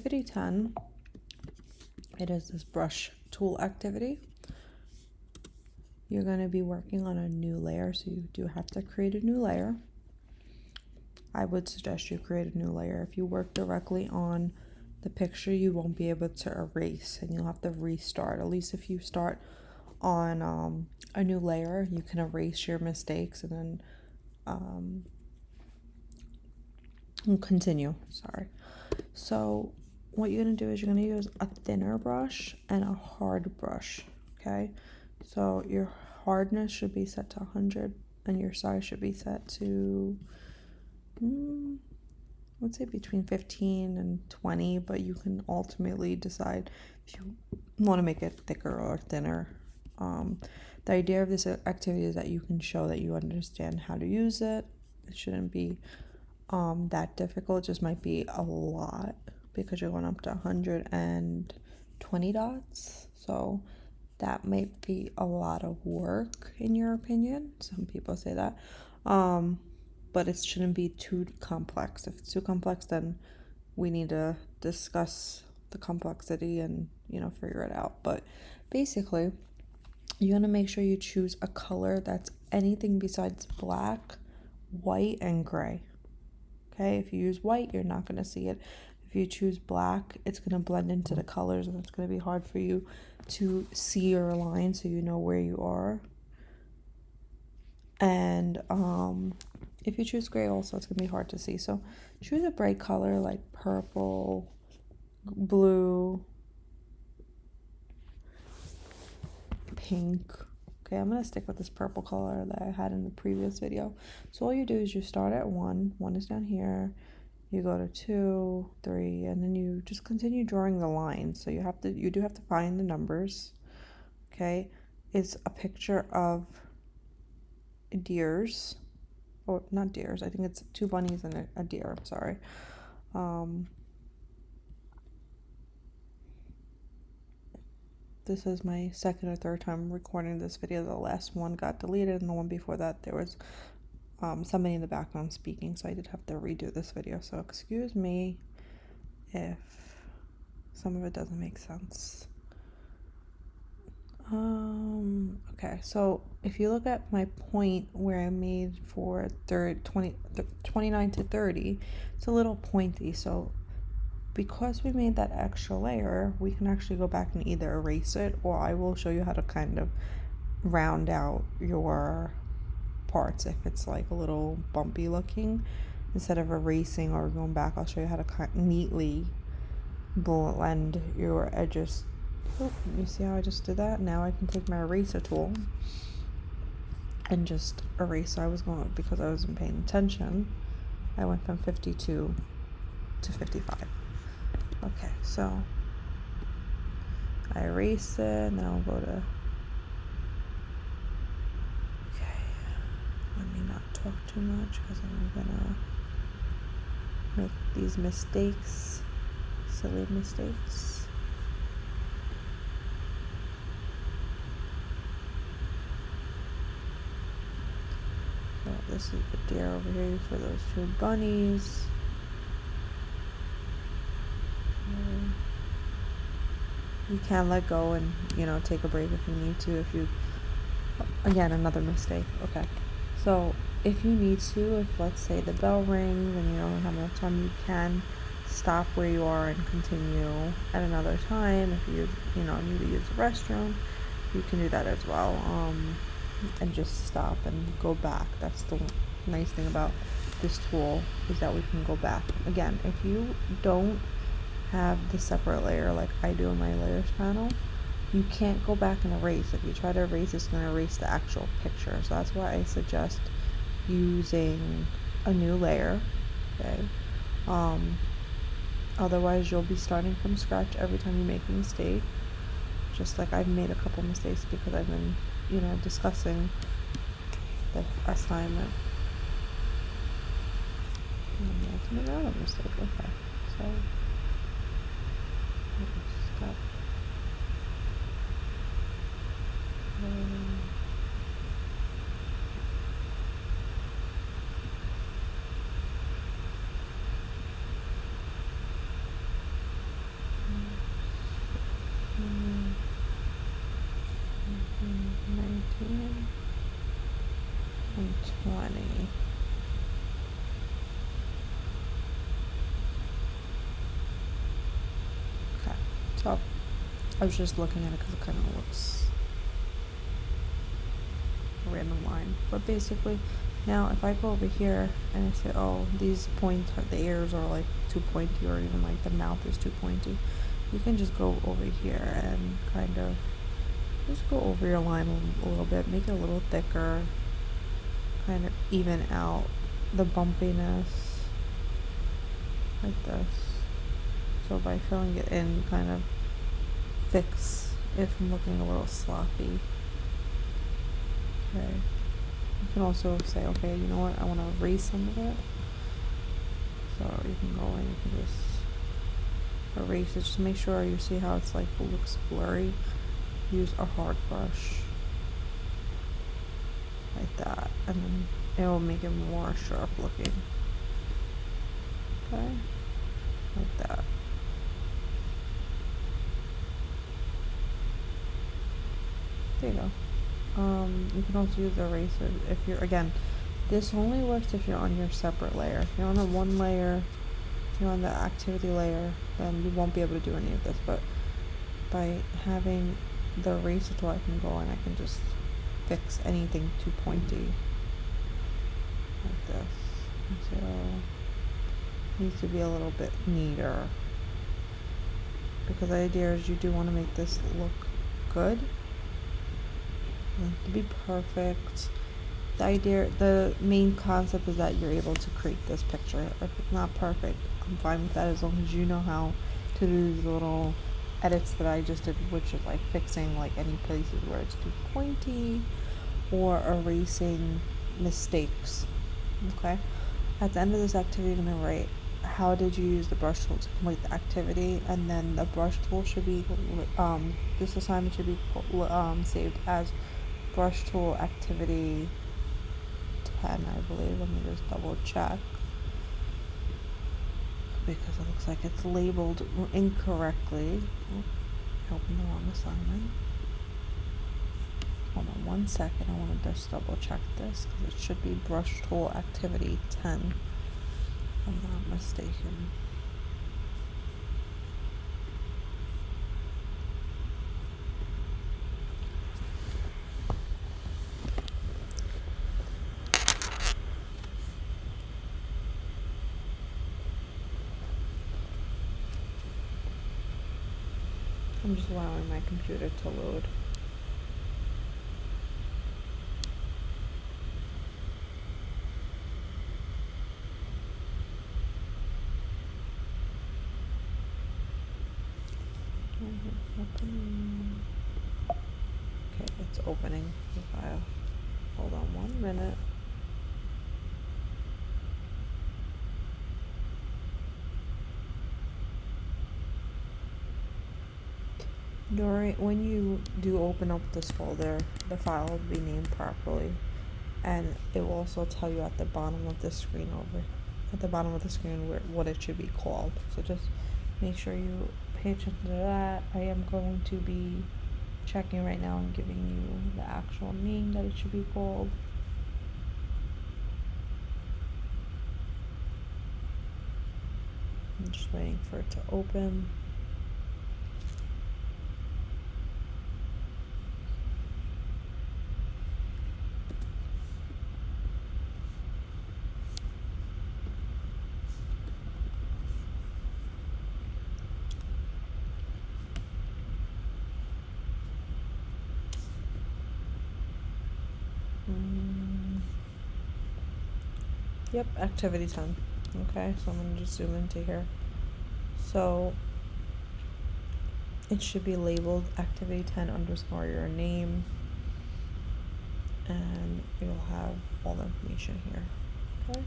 Activity 10, it is this brush tool activity. You're going to be working on a new layer, so you do have to create a new layer. I would suggest you create a new layer. If you work directly on the picture, you won't be able to erase and you'll have to restart. At least if you start on a new layer, you can erase your mistakes and then continue. So what you're going to do is you're going to use a thinner brush and a hard brush. Okay, so your hardness should be set to 100 and your size should be set to let's say between 15 and 20, but you can ultimately decide if you want to make it thicker or thinner. The idea of this activity is that you can show that you understand how to use it. It shouldn't be that difficult. It just might be a lot because you're going up to 120 dots. So that might be a lot of work in your opinion. Some people say that. But it shouldn't be too complex. If it's too complex, then we need to discuss the complexity and, figure it out. But basically, you're going to make sure you choose a color that's anything besides black, white, and gray. Okay, if you use white, you're not going to see it. If you choose black, it's going to blend into the colors and it's going to be hard for you to see your line so you know where you are. And if you choose gray also, it's going to be hard to see. So choose a bright color like purple, blue, pink. Okay, I'm going to stick with this purple color that I had in the previous video. So all you do is you start at 1. 1 is down here. You go to 2, 3, and then you just continue drawing the lines. So you do have to find the numbers. Okay, it's a picture of deers. Or not deers, I think it's 2 bunnies and a deer, I'm sorry. This is my second or third time recording this video. The last one got deleted and the one before that there was somebody in the background speaking, so I did have to redo this video. So excuse me if some of it doesn't make sense. Okay, so if you look at my point where I made for 29 to 30, it's a little pointy. So because we made that extra layer, we can actually go back and either erase it, or I will show you how to kind of round out your parts if it's like a little bumpy looking. Instead of erasing or going back, I'll show you how to neatly blend your edges. Oh, you see how I just did that? Now I can take my eraser tool and just erase. So I was going, because I wasn't paying attention, I went from 52 to 55. Okay, so I erase it, and then I'll go to, okay, let me not talk too much because I'm gonna make these mistakes, silly mistakes. So this is the deer over here for those 2 bunnies. You can let go and take a break if you need to. Again, another mistake. Okay, so if you need to, if let's say the bell rings and you don't have enough time, you can stop where you are and continue at another time. If you need to use the restroom, you can do that as well, and just stop and go back. That's the nice thing about this tool, is that we can go back. Again, if you don't have the separate layer like I do in my layers panel, you can't go back and erase. If you try to erase, it's going to erase the actual picture. So that's why I suggest using a new layer. Okay, otherwise you'll be starting from scratch every time you make a mistake, just like I've made a couple mistakes because I've been discussing the assignment. That's another mistake. Okay, so stop. So I was just looking at it because it kind of looks a random line. But basically, now if I go over here and I say, oh, these points, the ears are like too pointy, or even like the mouth is too pointy, you can just go over here and kind of just go over your line a little bit, make it a little thicker, kind of even out the bumpiness like this. So by filling it in, you kind of fix it from looking a little sloppy. Okay. You can also say, okay, you know what, I want to erase some of it. So you can go in, you can just erase it. Just make sure you see how it's like looks blurry. Use a hard brush like that, and then it will make it more sharp looking. Okay, like that. There you go. You can also use the eraser if you're, again, this only works if you're on your separate layer. If you're on a one layer, if you're on the activity layer, then you won't be able to do any of this. But by having the eraser tool, I can go and I can just fix anything too pointy like this. So it needs to be a little bit neater, because the idea is you do want to make this look good. To be perfect. The main concept is that you're able to create this picture. If it's not perfect, I'm fine with that, as long as you know how to do these little edits that I just did, which is like fixing like any places where it's too pointy or erasing mistakes. Okay, at the end of this activity, you're gonna write, how did you use the brush tool to complete the activity, and then the brush tool should be this assignment should be saved as brush tool activity 10, I believe. Let me just double check, because it looks like it's labeled incorrectly. Open the wrong assignment. Hold on one second, I want to just double check this, because it should be brush tool activity 10, if I'm not mistaken. I'm just allowing my computer to load. Okay, it's opening the file. Hold on 1 minute. When you do open up this folder, the file will be named properly, and it will also tell you at the bottom of the screen what it should be called. So just make sure you pay attention to that. I am going to be checking right now and giving you the actual name that it should be called. I'm just waiting for it to open. Yep, activity 10. Okay, so I'm going to just zoom into here. So it should be labeled activity 10 underscore your name, and you'll have all the information here. Okay.